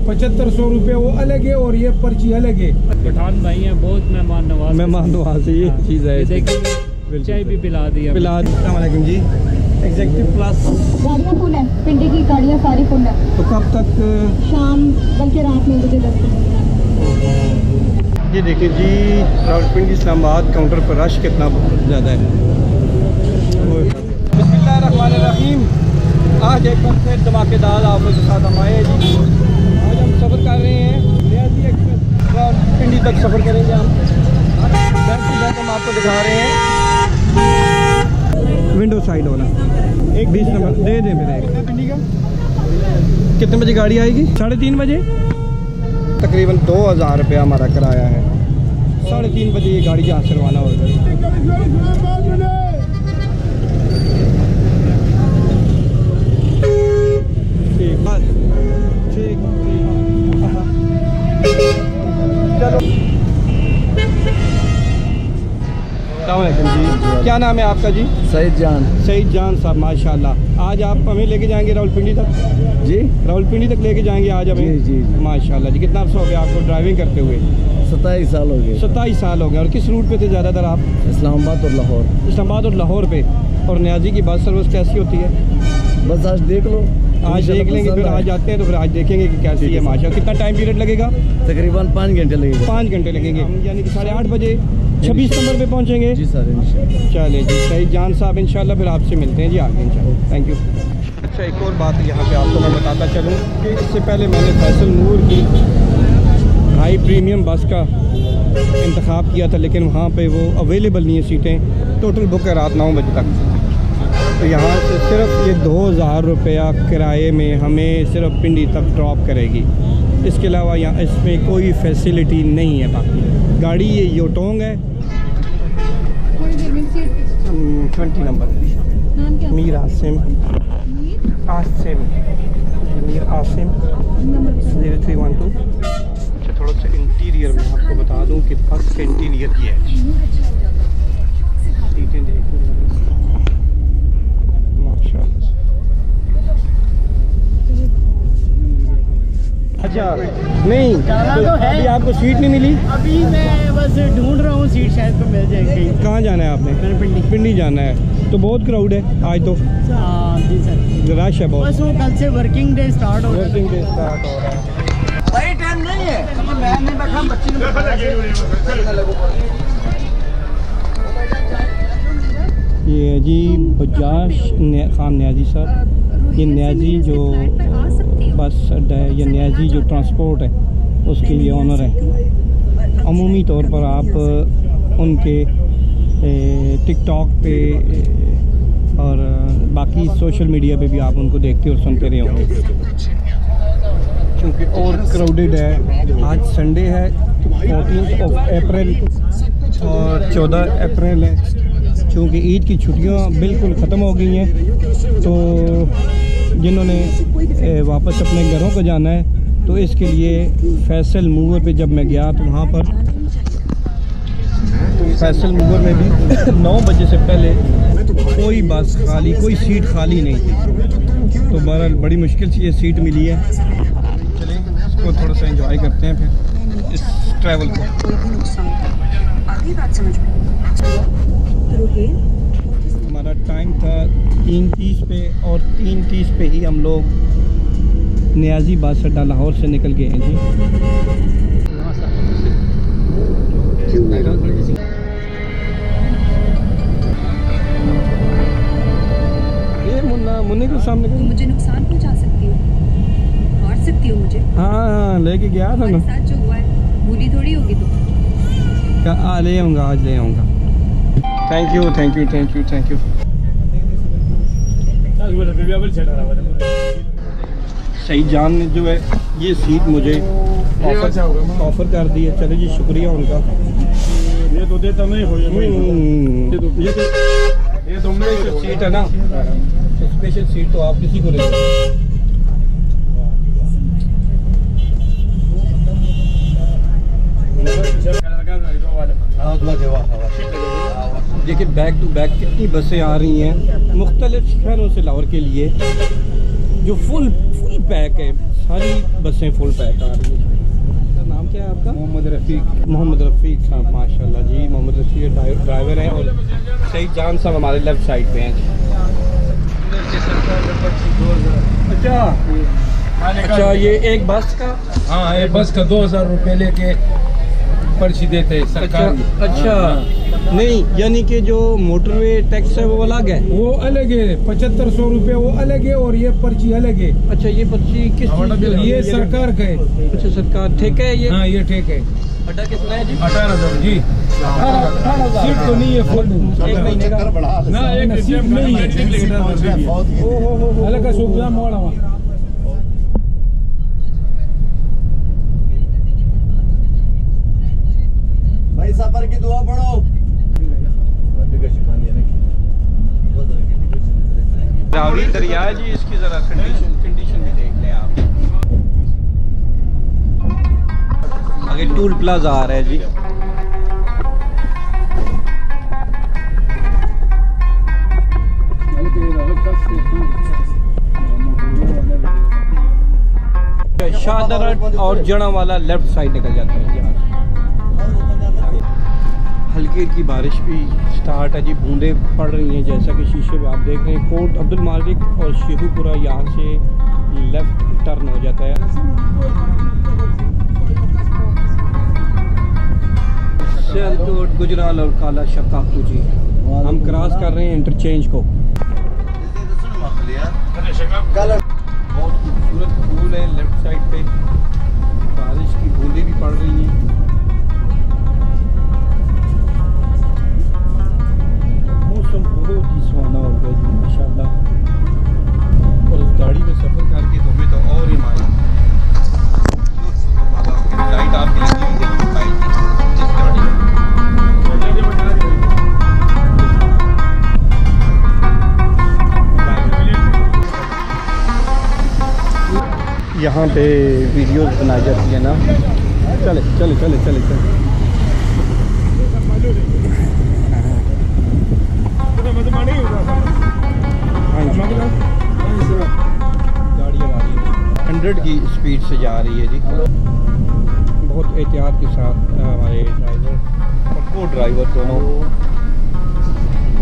7500 रुपये वो अलग है और ये पर्ची अलग है। पठान भाई हैं, बहुत मेहमान नवाज ये चीज़ है। देखिए चाय भी पिला दी अस्सलाम वालेकुम जी। एग्जीक्यूटिव क्लास गाड़ियाँ फुल है, पिंडी की गाड़ियाँ सारी फुल है। तो कब तक? शाम बल्कि रात 9 बजे तक। ये देखिए जी, रावलपिंडी इस्लामाबाद काउंटर पर रश कितना ज़्यादा है। बिस्मिल्लाहिर्रहमानिर्रहीम। आज एक बार फिर धमाकेदार ऑफर के साथ हम आए जी। आज हम सफ़र कर रहे हैं न्याजी एक्सप्रेस, रावलपिंडी तक सफ़र करेंगे हम। बैक टू बैक हम आपको दिखा रहे हैं। विंडो साइड वाला एक 20 नंबर दे दे मेरे। पिंडी का कितने बजे गाड़ी आएगी? 3:30 बजे। तकरीबन 2000 रुपया हमारा किराया है। 3:30 बजे ये गाड़ी जहाँ से रवाना होगी। ठीक बस ठीक। चलो जी, क्या नाम है आपका जी? सईद जान साहब, माशाल्लाह। आज आप हमें लेके जाएंगे रावलपिंडी तक? जी, रावलपिंडी तक लेके जाएंगे आज हमें? जी माशाल्लाह जी। कितना अर्सा हो गया आपको ड्राइविंग करते हुए? 27 साल हो गए। 27 साल हो गए। और किस रूट पे थे ज़्यादातर आप? इस्लामाबाद और लाहौर पे। और न्याजी की बस सर्विस कैसी होती है? बस आज देख लो, आज देख लेंगे, फिर आज आते हैं तो फिर आज देखेंगे कि कैसी है माशा। कितना टाइम पीरियड लगेगा? तकरीबन 5 घंटे लगेगे। 5 घंटे लगेंगे, यानी कि 8:30 बजे 26 नंबर पे पहुंचेंगे। जी सर, चले जी। सईद जान साहब, इंशाल्लाह फिर आपसे मिलते हैं जी आगे इंशाल्लाह। Thank you. अच्छा, एक और बात यहाँ पे आपको मैं बताता चलूँ कि इससे पहले मैंने फैसल नूर की हाई प्रीमियम बस का इंतखाब किया था, लेकिन वहाँ पे वो अवेलेबल नहीं है सीटें। टोटल बुक है रात 9 बजे तक। तो यहाँ से सिर्फ ये 2000 रुपया किराए में हमें सिर्फ पिंडी तक ड्रॉप करेगी। इसके अलावा यहाँ इसमें कोई फैसिलिटी नहीं है। बाकी गाड़ी ये योटोंग है। 20 नंबर मीर आसिम 0312। अच्छा, थोड़ा सा इंटीरियर में आपको बता दूं कि बस के इंटीरियर की है। सीटें देख माशाल्लाह। अच्छा, नहीं तो अभी आपको सीट नहीं मिली? अभी मैं बस ढूंढ रहा हूँ सीट, शायद तो मिल जाएगी। कहाँ जाना है आपने? पिंडी जाना है। तो बहुत क्राउड है आज तो। जी सर, रश है बहुत। बस वो कल से वर्किंग डे स्टार्ट हो रहा है। भाई टाइम नहीं है, मैं नहीं बैठा, बच्ची ने ये जी बजाज खान न्याजी साहब। ये न्याजी जो बस अड्डा है, या न्याजी जो ट्रांसपोर्ट है, उसके ये ऑनर है। अमूमी तौर पर आप उनके टिकटॉक पे और बाकी सोशल मीडिया पे भी आप उनको देखते और सुनते रहे होंगे, क्योंकि और क्राउडेड है। आज संडे है, 14 अप्रैल और 14 अप्रैल है। क्योंकि ईद की छुट्टियां बिल्कुल ख़त्म हो गई हैं, तो जिन्होंने वापस अपने घरों को जाना है, तो इसके लिए फैसल मूवर पे जब मैं गया तो वहाँ पर फैसल मूवर में भी 9 बजे से पहले कोई बस खाली, कोई सीट खाली नहीं थी। तो बहरहाल बड़ी मुश्किल से ये सीट मिली है। चलें इसको थोड़ा सा एंजॉय करते हैं फिर इस ट्रैवल को। हमारा टाइम था 3:30 पे, और 3:30 पे ही हम लोग न्याजी बस अड्डा लाहौर से निकल गए हैं जी। ये मुन्ने के सामने मुझे नुकसान पहुंचा सकती हो, मार सकती हो मुझे। हाँ, लेके गया था ना। साथ जो हुआ है भूली थोड़ी होगी तो। ले आऊँगा, आज ले आऊँगा। Thank you. सईद जान ने जो है ये सीट मुझे ऑफर कर दी है। चले जी, शुक्रिया उनका। ये तो देता नहीं हो, ये तो मेरी सीट है ना, स्पेशल सीट तो आप किसी को ले। देखिए बैक टू बैक कितनी बसें आ रही हैं मुख्तलिफ शहरों से लाहौर के लिए, जो फुल पैक है। सारी बसें फुल पैक आ रही हैं। सर नाम क्या है आपका? मोहम्मद रफीक। मोहम्मद रफ़ीक साहब, माशाल्लाह जी। मोहम्मद रफ़ीक ड्राइवर हैं और सईद जान साहब हमारे लेफ़्ट साइड पे हैं। अच्छा, ये एक बस का? हाँ, ये बस का 2000 रुपये लेके पर्ची देते हैं सरकार। अच्छा, नहीं यानी कि जो मोटरवे टैक्स है वो अलग है? वो अलग है, 7500 रुपये वो अलग है और ये पर्ची अलग है। अच्छा, ये पर्ची किस चीज़ की है? ये सरकार का है। अच्छा, सरकार ठेका है ये? हाँ, ये ठीक है। अड्डा कितना है जी? 18,000 जी। सीट तो नहीं है फुल, एक महीने का ना, एक सीट नहीं है। अलग का सुविधा मोड़ा वहाँ। भाई सफर की दुआ पढ़ो। रावी दरिया है जी, इसकी जरा कंडीशन भी देख लें आप। आगे टूल प्लाजा आ रहा है जी। शाहदरा और जड़ा वाला लेफ्ट साइड निकल जाता है यहाँ से। हल्की हल्की बारिश भी स्टार्ट है जी, बूंदें पड़ रही हैं जैसा कि शीशे में आप देख रहे हैं। कोट अब्दुल मालिक और शेखुपुरा यहाँ से लेफ्ट टर्न हो जाता है। सियालकोट, गुजराल और काला शक्काकू जी हम क्रॉस कर रहे हैं इंटरचेंज को। बहुत खूबसूरत फूल है लेफ्ट साइड पे, बारिश की बूंदें भी पड़ रही हैं। मौसम बहुत ही सुहाना हो गया जी माशाल्लाह। और उस गाड़ी में सफ़र करके तो हमें तो और ही मारा। लाइट आपकी लगी हुई है जिस गाड़ी में। यहाँ पे वीडियोस बनाई जाती है ना। चले चले चले चले चले। गाड़ी हमारी 100 की स्पीड से जा रही है जी। बहुत एहतियात के साथ हमारे ड्राइवर और को ड्राइवर दोनों।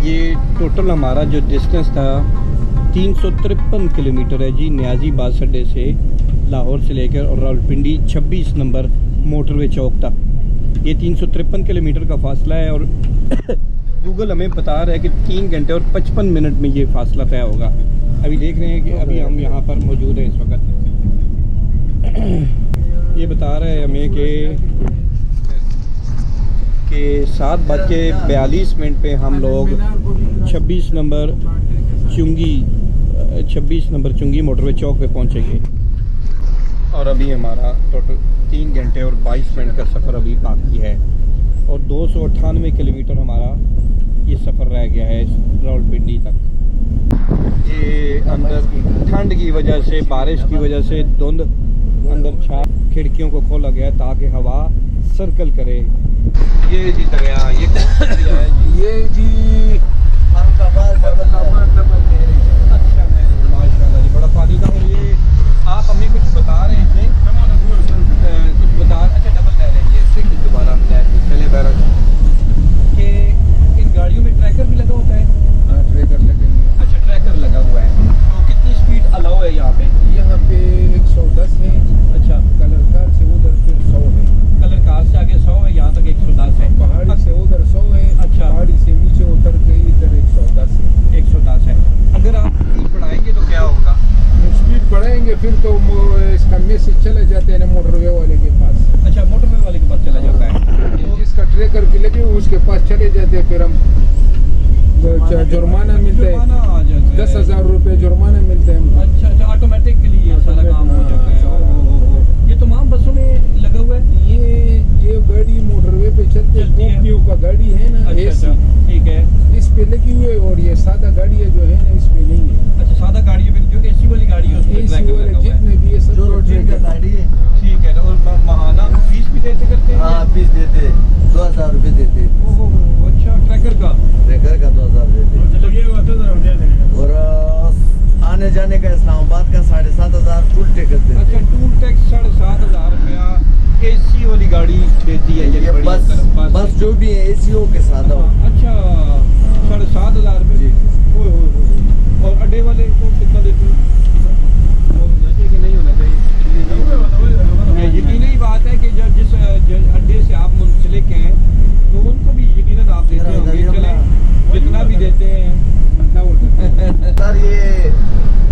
ये टोटल हमारा जो डिस्टेंस था 353 किलोमीटर है जी, न्याजी बस अड्डे से लाहौर से लेकर और रावलपिंडी 26 नंबर मोटरवे चौक तक। ये 353 किलोमीटर का फासला है और गूगल हमें बता रहा है कि 3 घंटे और 55 मिनट में ये फासला तय होगा। अभी देख रहे हैं कि अभी हम यहाँ पर मौजूद हैं इस वक्त। ये बता रहे हैं हमें कि 7:42 पे हम लोग 26 नंबर चुंगी मोटरवे चौक पे पहुँचेंगे। और अभी हमारा टोटल 3 घंटे और 22 मिनट का सफ़र अभी बाकी है और 298 किलोमीटर हमारा ये सफ़र रह गया है रावलपिंडी तक। ये अंदर ठंड की वजह से, बारिश की वजह से धुंध अंदर छाप, खिड़कियों को खोला गया ताकि हवा सर्कल करे। ये जी दरिया, ये जी माशाल्लाह जी बड़ा पानी था। और ये आप हमें कुछ बता रहे थे, कुछ बता, अच्छा डबल ले रहे हैं ये फिर दोबारा चले बहर कि इन गाड़ियों में ट्रैकर भी लगा होता है? हाँ, ट्रैकर लगे। अच्छा, ट्रैकर लगा हुआ है। तो कितनी स्पीड अलाउ है यहाँ पे? यहाँ पे 110 है। अच्छा, कलर कार से उधर फिर 100 है। कलर कार से आगे 100 है, यहाँ तक 110 है। पहाड़ी से उधर 100 है। अच्छा, पहाड़ी से नीचे उतर के इधर 110 है। 110 है। अगर आप स्पीड बढ़ाएंगे तो क्या होगा? स्पीड बढ़ाएंगे फिर तो इसका मैसेज चले जाते हैं ना मोटरवे वाले के पास। अच्छा, मोटरवे वाले के पास चला जाता है। तो जिसका ट्रैकर भी लगे उसके पास चले जाते हैं, फिर हम जुर्माना मिलता है। 10,000 रुपये जुर्माना मिलते हैं। अच्छा अच्छा, ऑटोमेटिकली ये सारा काम हो जाता है। ये तमाम बसों में लगा हुआ है। ये जो गाड़ी मोटरवे पे चलती है स्कॉर्पियो का गाड़ी है ना, अच्छा, एसी, ठीक है, इस पे लगी हुई है। और ये सादा गाड़ी है जो है ना, इस पे नहीं है। अच्छा, सादा गाड़ी है, जो एसी वाली गाड़ी है उसमें एसी ट्रैकर वाले लगा हुआ है। जितने भी ये सब जो रोटीन का गाड़ी है। ठीक है। और महाना फीस भी देते करते हैं? हाँ, फीस देते 2000 रुपये देते। अच्छा, ट्रैकर का? ट्रैकर का 2000 देते। और आने जाने का इस्लामाबाद का 7,500 फुल टिकट देते। अच्छा, गाड़ी देती है ये बस जो भी है एसीओ के साथ हो। अच्छा 7,500 रुपये जी। और अड्डे वाले को कितना देते हैं? होना चाहिए कि नहीं होना चाहिए? यकीनी बात है कि जब जिस अड्डे से आप मुंसलिक हैं तो उनको भी यकीनन आप देते होंगे, चले जितना भी देते हैं। सर ये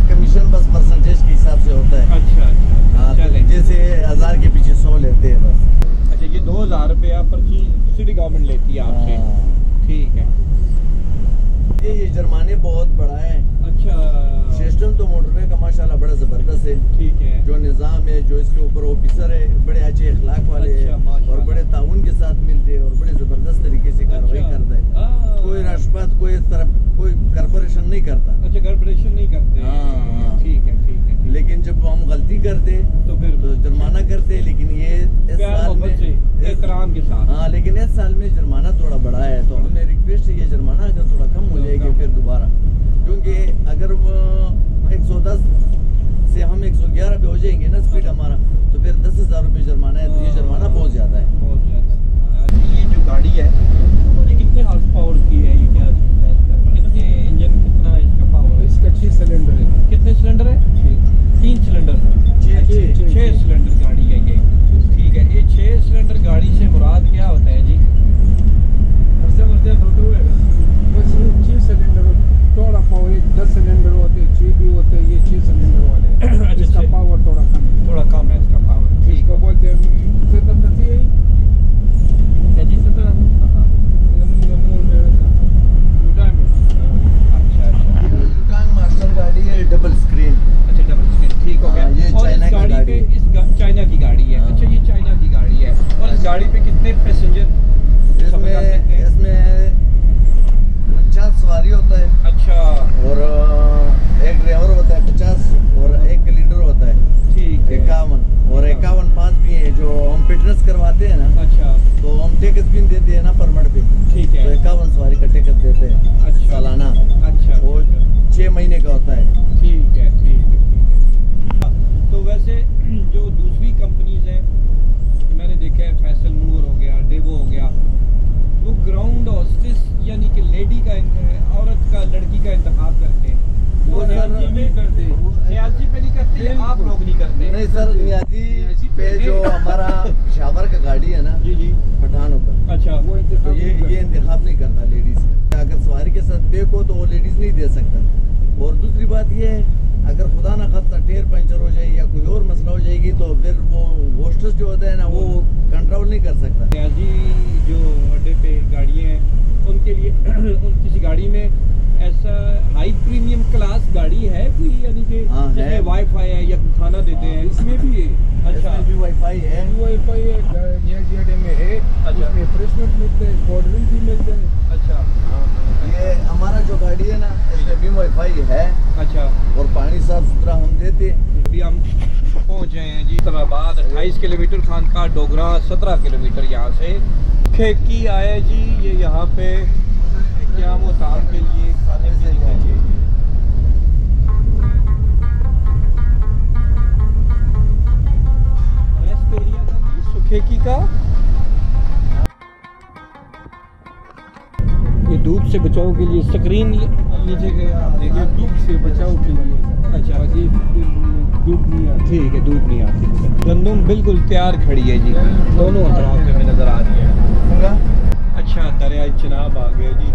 कमीशन बस परसेंटेज के हिसाब से होता है। अच्छा हाँ, तो चलें। जैसे 1000 के पीछे 100 लेते हैं बस। अच्छा ये 2,000 रुपया पर्ची सिटी गवर्नमेंट लेती है आपसे। हाँ। ठीक है। ये जुर्माने बहुत बड़ा है। अच्छा सिस्टम तो मोटरवे का माशाल्लाह बड़ा ज़बरदस्त है। ठीक है। जो निज़ाम है, जो इसके ऊपर ऑफिसर है, बड़े अच्छे अखलाक वाले अच्छा, हैं माशाल्लाह। और बड़े ताउन के साथ मिलते हैं और बड़े ज़बरदस्त तरीके से कार्रवाई अच्छा। करता है। कोई राष्ट्रपत कोई कॉर्पोरेशन नहीं करता। अच्छा कॉर्पोरेशन नहीं करते। हाँ। ठीक है ठीक है। लेकिन जब हम गलती करते तो फिर तो जुर्माना करते, लेकिन ये इस प्यार साल मोहब्बत से में एहतराम के साथ। हाँ, लेकिन इस साल में जुर्माना थोड़ा बड़ा है, तो हमें रिक्वेस्ट है ये जुर्माना अगर थोड़ा कम हो जाएगी फिर दोबारा, क्योंकि अगर 110 से हम 111 पे हो जाएंगे ना स्पीड हमारा, तो फिर 10,000 रुपये जुर्माना है। तो ये जुर्माना बहुत ज़्यादा है। बहुत ज़्यादा। ये जो गाड़ी है ये कितने हॉर्स पावर की है? ये क्या कितने इंजन कितना इसका पावर है? इसका 6 सिलेंडर है। कितने सिलेंडर है? 3 सिलेंडर। 6 सिलेंडर गाड़ी है ये। ठीक है। ये 6 सिलेंडर गाड़ी से मुराद क्या होता है जी? बस 6 सिलेंडर थोड़ा पावर, 10 सिलेंडर होते, 6 भी होते, ये 6 सिलेंडर वाले हैं। अच्छा, इसका 6 पावर थोड़ा कम है। थोड़ा कम है इसका पावर। ठीक इसको है। बोलते हैं सतत है क्या जी 17? अच्छा अच्छा। टुकांग मास्टर गाड़ी है, डबल स्क्रीन। अच्छा डबल स्क्रीन। ठीक हो गया। हाँ, ये और चाइना इस की गाड़ी गाड़ी पे है। चाइना की गाड़ी है। हाँ। अच्छा ये चाइना की गाड़ी है। और इस गाड़ी पे कितने पैसेंजर सफर कर सकते हैं? इसमें 49 सवारी होता है अच्छा और एक ड्राइवर होता है 50 और एक कैलेंडर होता है ठीक है। 51 और 51 भी है जो हम फिटनेस करवाते हैं ना, अच्छा तो हम टिकट भी देते हैं ना परमिट पे, ठीक तो है। 51 सवारी का टिकट देते हैं अच्छा सालाना। अच्छा वो 6 महीने का होता है। ठीक है ठीक है ठीक है। तो वैसे जो दूसरी कंपनीज हैं मैंने देखा है, फैसल मूवर हो गया, डेवो हो गया, वो ग्राउंड हॉस्टेस यानी कि लेडी का औरत का लड़की का इंतखाब करते हैं। वो वो न्याजी में करते हैं। न्याजी पे नहीं करते या आप लोग नहीं करते? नहीं सर, नियाजी पे जो हमारा पेशावर का गाड़ी है ना, जी जी। पठान होकर, अच्छा वो तो इंतखाब ये नहीं करते। इंतखाब नहीं करता लेडीज का। अगर सवारी के साथ बैक हो तो वो लेडीज नहीं दे सकता। और दूसरी बात ये है, अगर खुदा ना खास्ता टायर पंचर हो जाए या कोई और मसला हो जाएगी तो फिर वो होस्टेस जो होता है ना, वो कंट्रोल नहीं कर सकता। न्याजी जो अड्डे पे गाड़ियाँ हैं उनके लिए उन किसी गाड़ी में ऐसा हाई प्रीमियम क्लास गाड़ी है कोई, यानी कि हाँ, है। जिसमें वाईफाई है या खाना देते हैं? इसमें भी है। अच्छा इसमें भी वाईफाई है। वाईफाई नियाजी में है। अच्छा। उसमें फ्रेशमेंट मिलते हैं, कोल्ड ड्रिंक भी मिलते हैं। अच्छा ये हमारा जो गाड़ी है ना, इसमें भी वाईफाई है अच्छा। और पानी साफ सुथरा हम देते हैं। अभी हम पहुंच गए हैं जी इस्लामाबाद। 28 किलोमीटर, खानका डोगरा 17 किलोमीटर यहाँ से। खेकी आए जी, ये यहाँ पे क्या मुताब के लिए खाने पीने के लिए। रेस्ट एरिया था जी सुखेकी का। ये धूप से बचाव के लिए स्क्रीन नीचे गया, आप ये देखिए। धूप से बचाव के लिए। अच्छा। और ये धूप नहीं आती। ठीक है, धूप नहीं आती। गंदम बिल्कुल तैयार खड़ी है जी, दोनों तरफ से हमें नजर आ रही है। अच्छा दरिया चिनाब आ गया जी।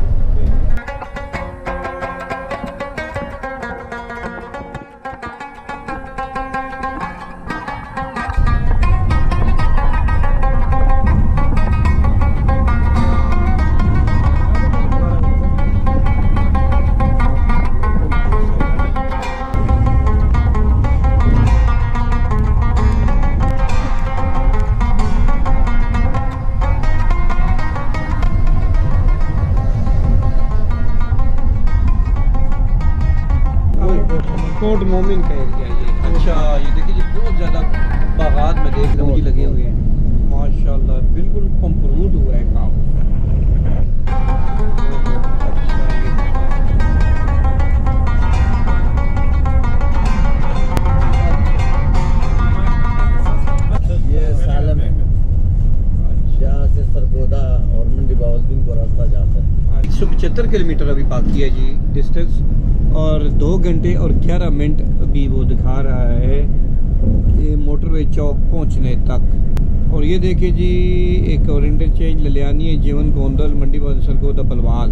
कोट मोमिन का एरिया ये। अच्छा ये देखिए जी, बहुत ज़्यादा बागात में देख रहा हूँ जी लगे हुए हैं माशाल्लाह, बिल्कुल कंप्रूट हुआ है काम। अच्छा ये सालम है। बावलदीन को रास्ता जाता है। 175 किलोमीटर अभी बाकी है जी डिस्टेंस, और 2 घंटे और 11 मिनट अभी वो दिखा रहा है ये मोटरवे चौक पहुंचने तक। और ये देखिए जी एक और इंटरचेंज ललियानी है, जीवन गोंदल, मंडी बाजार सरकोदा बलवाल।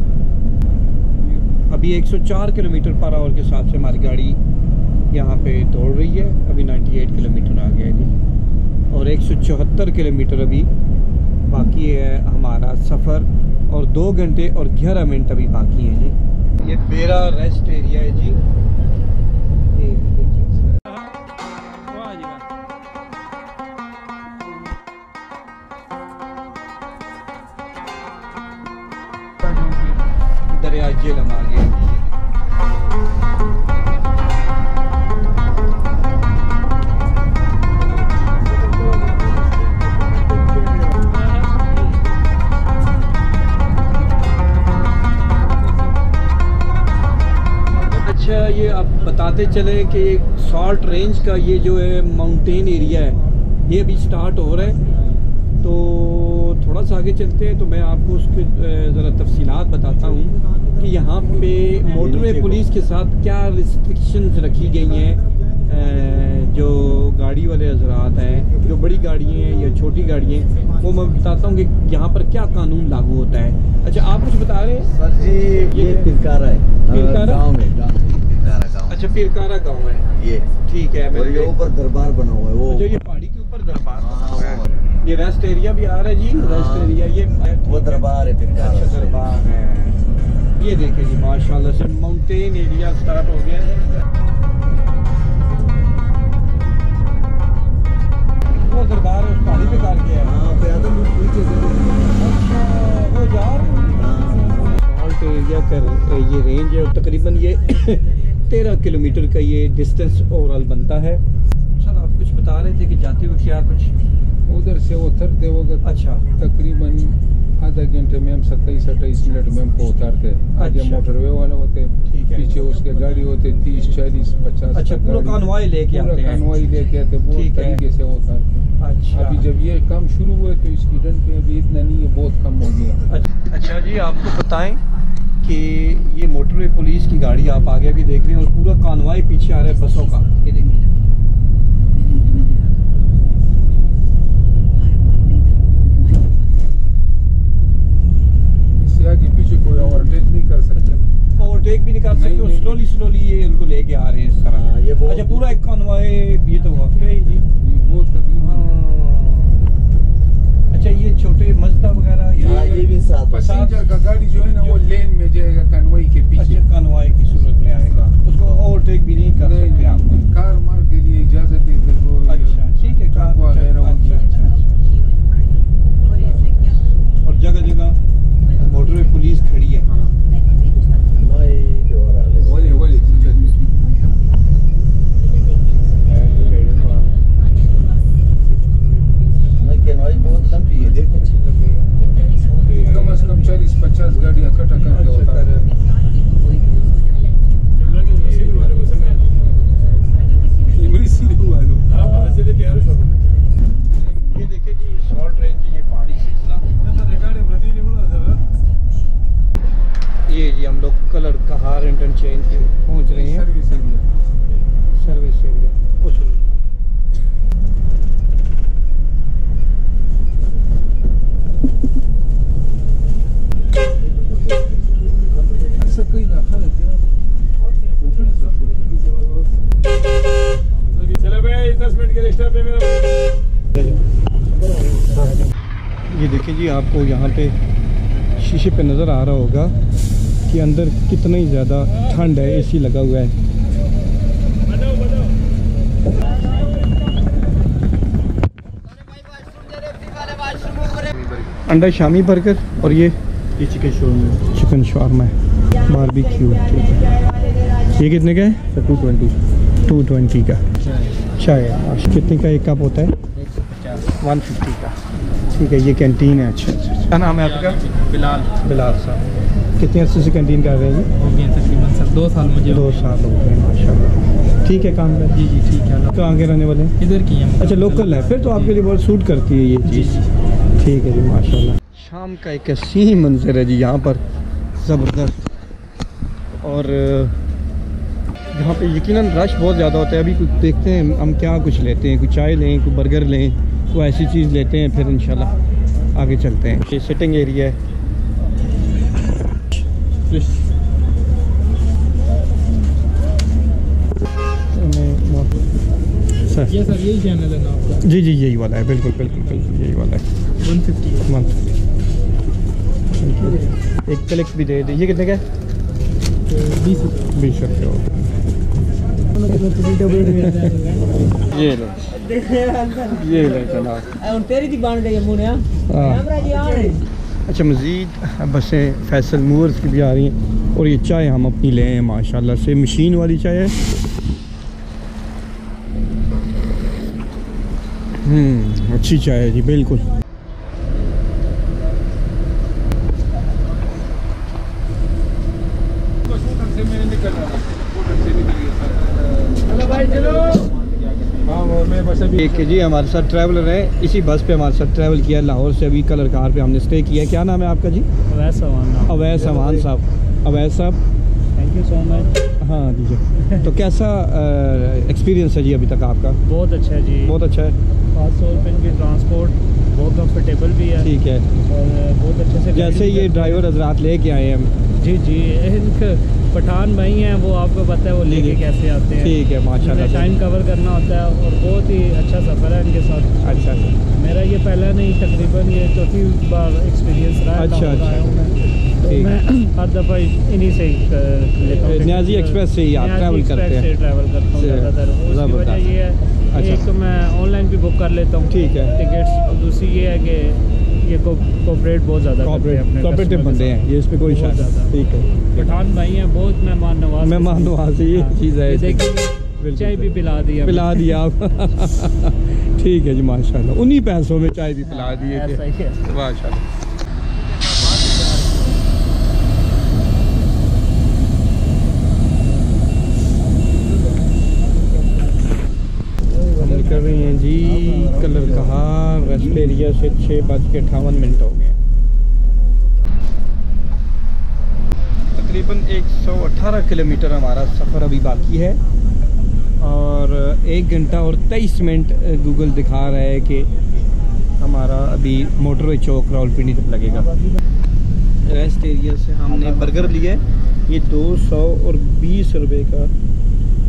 अभी 104 किलोमीटर पर आवर के हिसाब से हमारी गाड़ी यहाँ पे दौड़ रही है। अभी 98 किलोमीटर आ गया है जी, और 174 किलोमीटर अभी बाकी है हमारा सफ़र, और 2 घंटे और 11 मिनट अभी बाकी है जी। ये बेरा रेस्ट एरिया है जी। दरिया झेलम आ गया। अच्छा, ये आप बताते चले कि सॉल्ट रेंज का ये जो है माउंटेन एरिया है, ये अभी स्टार्ट हो रहा है। तो थोड़ा सा आगे चलते हैं तो मैं आपको उसके ज़रा तफसीलात बताता हूँ कि यहाँ पे मोटरवे पुलिस के साथ क्या रिस्ट्रिक्शंस रखी गई हैं। जो गाड़ी वाले हजरात हैं, जो बड़ी गाड़ियाँ हैं या छोटी गाड़ियाँ हैं, वो मैं बताता हूँ कि यहाँ पर क्या कानून लागू होता है। अच्छा, आप कुछ बता रहे हैं? सर जी ये पिरकारा है, पिरकारा गाँव में, पिरकारा गाँव। अच्छा, पिरकारा गाँव है ये, ठीक है। और ये ऊपर दरबार बना हुआ है वो। अच्छा, ये पहाड़ी के ऊपर दरबार बना हुआ है। ये रेस्ट एरिया भी आ रहा है जी, रेस्ट एरिया ये वो दरबार है पिरकारा। अच्छा, दरबार है। ये देखिए जी माशाल्लाह से माउंटेन एरिया स्टार्ट हो गया है। वो दरबार उस पहाड़ी पे कर गया है। हाँ, पैदल अच्छा, वो जा सॉल्ट एरिया का ये रेंज है, और तकरीबन ये 13 किलोमीटर का ये डिस्टेंस ओवरऑल बनता है। सर आप कुछ बता रहे थे कि जाते हुए क्या कुछ उधर से उतरते वक्त अच्छा तकरीबन आधा घंटे में हम 27-28 मिनट में हमको उतारते। आगे अच्छा। मोटरवे वाले होते, ठीक है। पीछे उसके गाड़ी होते 30-40-50। अच्छा, पूरा कॉन्वॉय लेके आते हैं। कॉन्वॉय लेके आते, वो ठीक है। तरीके से उतारते। अच्छा, अभी जब ये काम शुरू हुए तो इसकी डंड पे अभी इतना नहीं है, बहुत कम हो गया। अच्छा जी, आपको बताएं कि ये मोटरवे पुलिस की गाड़ी आप आगे भी देख रहे हैं, और पूरा कॉन्वॉय पीछे आ रहा है बसों का। ये देखिए आगे पीछे कोई ओवरटेक नहीं कर सकता, ओवरटेक भी नहीं कर सकते, और स्लोली स्लोली ये उनको लेके आ रहे हैं इस तरह। ये बहुत अच्छा, पूरा एक कॉन्वॉय, ये तो वाकई जी। वो तकरीबन अच्छा, ये छोटे मस्ता वगैरह ये भी साथ पैसेंजर का गाड़ी जो है ना वो लेन में जाएगा कन्वॉय के पीछे। अच्छा, कॉन्वॉय की सूरत में आएगा, उसको ओवरटेक भी नहीं कर सकते आप। कार मार के लिए इजाजत है फिर वो। अच्छा, ठीक है, कार वगैरह। अच्छा, और जगह जगह मोटरवे पुलिस खड़ी है। हाँ, बोले बोले बहुत लंबी है, देखो कम से कम 40-50 गाड़ियाँ इकट्ठा करके होता है। ये देखिए जी शॉर्ट रेंज ये पहाड़ी सिलसिला। ये जी हम लोग कलर कहार इंटरचेंज पे पहुंच रहे हैं। सर्विस एरिया ये देखिए जी, आपको यहाँ पे शीशे पे नज़र आ रहा होगा कि अंदर कितनी ज़्यादा ठंड है, एसी लगा हुआ है। अंडा शामी बर्गर, और ये चिकन शॉर्मा है, बारबेक्यू। ठीक है, ये कितने का है? 220 का चाय। कितने का एक कप होता है? 150 का। ठीक है, ये कैंटीन है। अच्छा, क्या नाम है आपका? बिलाल साहब। कितने अर्से से कैंटीन कर रहे हैं? हो गया तकरीबन सर 2 साल मुझे। 2 साल हो गए माशाल्लाह। ठीक है, काम कर। जी ठीक है। कहाँ के रहने वाले हैं? इधर की है। अच्छा, लोकल है, फिर तो आपके लिए बहुत सूट करती है ये चीज़। ठीक है जी माशाल्लाह। शाम का एक हसीन मंजर है जी यहाँ पर, ज़बरदस्त। और यहाँ पे यकीनन रश बहुत ज़्यादा होता है। अभी कुछ देखते हैं हम क्या कुछ लेते हैं, कुछ चाय लें, कोई बर्गर लें, कोई ऐसी चीज़ लेते हैं, फिर इंशाल्लाह आगे चलते हैं। ये सिटिंग एरिया है। ये सर यही चैनल है ना आपका? जी जी यही वाला है, बिल्कुल बिल्कुल बिल्कुल यही वाला है। 150 एक क्लिक भी दे दीजिए। कितने का? 20 रुपये। 20 रुपये हो। ये लो, ये ले जनाब। तेरी दी बन गई मुनिया। अच्छा, मज़ीद बसें फैसल मूवर्स की भी आ रही हैं और ये चाय हम अपनी ले हैं माशाल्लाह से, मशीन वाली चाय है। अच्छी चाय है जी, बिल्कुल। एक जी हमारे साथ ट्रैवलर है, इसी बस पे हमारे साथ ट्रैवल किया लाहौर से, अभी कलर कार पे हमने स्टे किया है। क्या नाम है आपका जी? अवैस अमान। अवैस अमान साहब। अवैस साहब थैंक यू सो मच। हाँ दीजिए। तो कैसा एक्सपीरियंस है जी अभी तक आपका? बहुत अच्छा है जी, बहुत अच्छा है। खास तौर पर इनकी ट्रांसपोर्ट बहुत कंफर्टेबल भी है। ठीक है। और बहुत अच्छे से जैसे ये ड्राइवर हजरात लेके आए हैं। जी जी, इनके पठान भाई हैं, वो आपको पता है वो लेके कैसे आते हैं। ठीक है, माशाल्लाह। टाइम कवर करना होता है और बहुत ही अच्छा सफ़र है इनके साथ। अच्छा, मेरा ये पहला नहीं, तकरीबन ये चौथी बार एक्सपीरियंस रहा है। अच्छा तो मैं हर दफ़ा इन्हीं से लेता हूँ। न्याजी एक्सप्रेस से ही आप ट्रैवल करते हैं? ट्रैवल करता हूँ ज़्यादातर। उसकी वजह ये है, एक तो मैं ऑनलाइन भी बुक कर लेता हूँ। ठीक है। टिकट्स। दूसरी ये है कि ये कोऑपरेट बहुत ज़्यादा कोऑपरेटिव बंदे हैं ये, इसमें कोई शक नहीं। ठीक है। पठान भाई हैं, बहुत मेहमान नवाज। ये चीज़ है। देखिए चाय भी पिला दिया आप। ठीक है जी, माशाल्लाह। उन्हीं पैसों में चाय भी पिला दिए ऐसा ही है। माशाल्लाह। कर रही हैं जी कलर कहार रेस्ट एरिया से 6:58 हो गए। तकरीबन 118 किलोमीटर हमारा सफ़र अभी बाकी है और 1 घंटा और 23 मिनट गूगल दिखा रहा है कि हमारा अभी मोटरवे चौक रावलपिंडी तक लगेगा। रेस्ट एरिया से हमने बर्गर लिया है, ये 220 रुपये का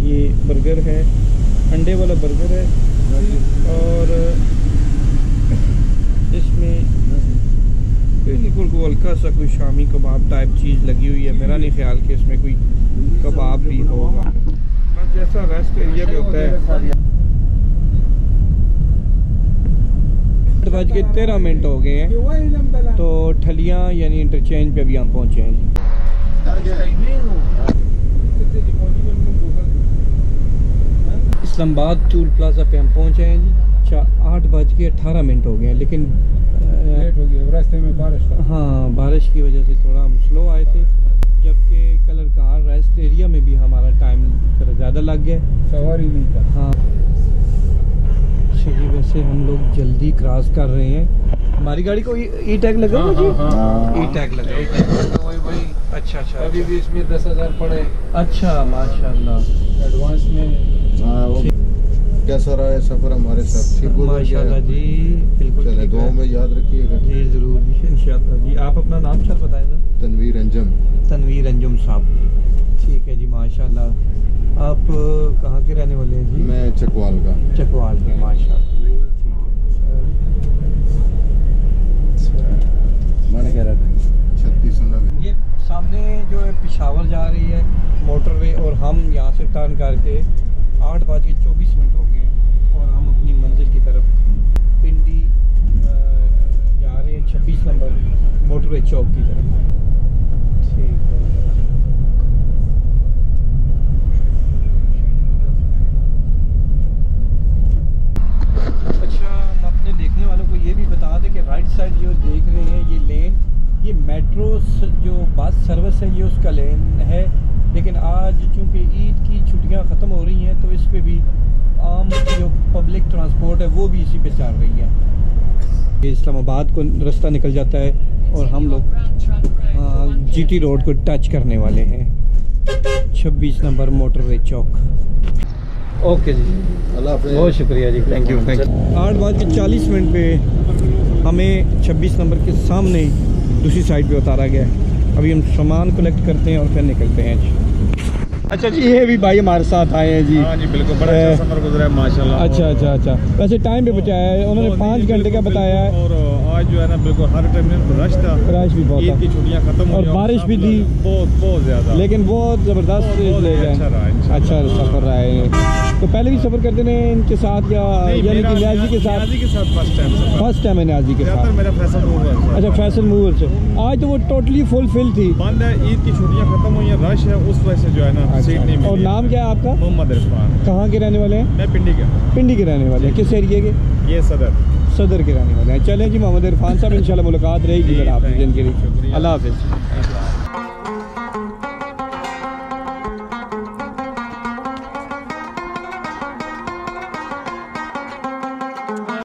ये बर्गर है, अंडे वाला बर्गर है और इसमें बिल्कुल को हल्का सा कोई शामी कबाब टाइप चीज़ लगी हुई है। मेरा नहीं ख्याल कि इसमें कोई कबाब भी होगा, बस जैसा रेस्ट एरिया में होता है। 8:13 हो गए हैं, तो ठलियाँ यानी इंटरचेंज पे अभी हम पहुँचे हैं जी। इस्लामाबाद टूल प्लाजा पे हम पहुँचे हैं जी। 8:18 हो गए हैं, लेकिन लेट हो गया रास्ते में बारिश था। हाँ, बारिश की वजह से थोड़ा हम स्लो आए थे, जबकि कलर कार रेस्ट एरिया में भी हमारा टाइम थोड़ा ज़्यादा लग गया, सवारी नहीं था। हाँ जी। वैसे हम लोग जल्दी क्रॉस कर रहे हैं। हमारी गाड़ी को ई टैग लगा हुआ जी? ई टैग लगा हुआ है। वही। अच्छा अच्छा। अभी भी इसमें 10,000 पड़े। अच्छा, माशाल्लाह। एडवांस में। कैसा रहा है सफ़र हमारे साथ? ठीक हो माशाल्लाह जी, बिल्कुल। चले, दुआ में याद रखिएगा जी, ज़रूर जी, इंशाअल्लाह जी। आप अपना नाम सर बताएं सर। तनवीर अंजुम। तनवीर अंजुम साहब, ठीक है जी, माशाल्लाह। आप कहाँ के रहने वाले हैं जी? मैं चकवाल का। चकवाल के, माशाल्लाह। मैंने कह रहा था 36 ये सामने जो है पेशावर जा रही है मोटरवे, और हम यहाँ से टर्न करके 8:24 हो गए और हम अपनी मंजिल की तरफ पिंडी जा रहे हैं, 26 नंबर मोटरवे चौक की तरफ। ठीक है। अच्छा, हम अपने देखने वालों को ये भी बता दें कि राइट साइड जो देख रहे हैं ये लेन, ये मेट्रो जो बस सर्विस है ये उसका लेन है, लेकिन आज चूँकि ईद की छुट्टियां ख़त्म हो रही हैं तो इस पे भी आम जो पब्लिक ट्रांसपोर्ट है वो भी इसी पे चल रही है। ये इस्लामाबाद को रास्ता निकल जाता है और हम लोग GT रोड को टच करने वाले हैं। 26 नंबर मोटरवे चौक। ओके जी, अल्लाह हाफ़िज़। बहुत शुक्रिया जी, थैंक यू। 8:40 पे हमें 26 नंबर के सामने दूसरी साइड पे उतारा गया है। अभी हम सामान कलेक्ट करते हैं और फिर निकलते हैं जी। अच्छा जी, ये भी भाई हमारे साथ आए हैं जी। हाँ जी बिल्कुल, बड़ा अच्छा सफर गुजरा है माशाल्लाह। अच्छा। वैसे टाइम भी बचाया है उन्होंने, 5 घंटे का बताया है। और आज जो है ना बिल्कुल हर टर्मिनल पर रश था, रश भी बहुत ईद था की छुट्टियां खत्म और बारिश भी थी बहुत ज़्यादा, लेकिन बहुत ज़बरदस्त अच्छा सफ़र रहा है। तो पहले भी सफ़र करते हैं इनके साथ या यानी कि न्याजी के साथ? फर्स्ट टाइम है न्याजी के साथ। मेरा फैसल मूवर। अच्छा, फैसल मूवर से। आज तो वो टोटली फुलफिल थी, बंद है, ईद की छुट्टियां खत्म हुई हैं, रश है, उस वजह से जो है ना सीट नहीं मिली। और नाम क्या है आपका? मोहम्मद इरफान। कहाँ के रहने वाले हैं? मैं पिंडी के रहने वाले हैं। किस एरिए के? ये सदर के रहने वाले हैं। चलें जी, मोहम्मद इरफान साहब, इंशाल्लाह मुलाकात रहेगी फिर आपकी ज़िंदगी। अल्लाह हाफ़िज़।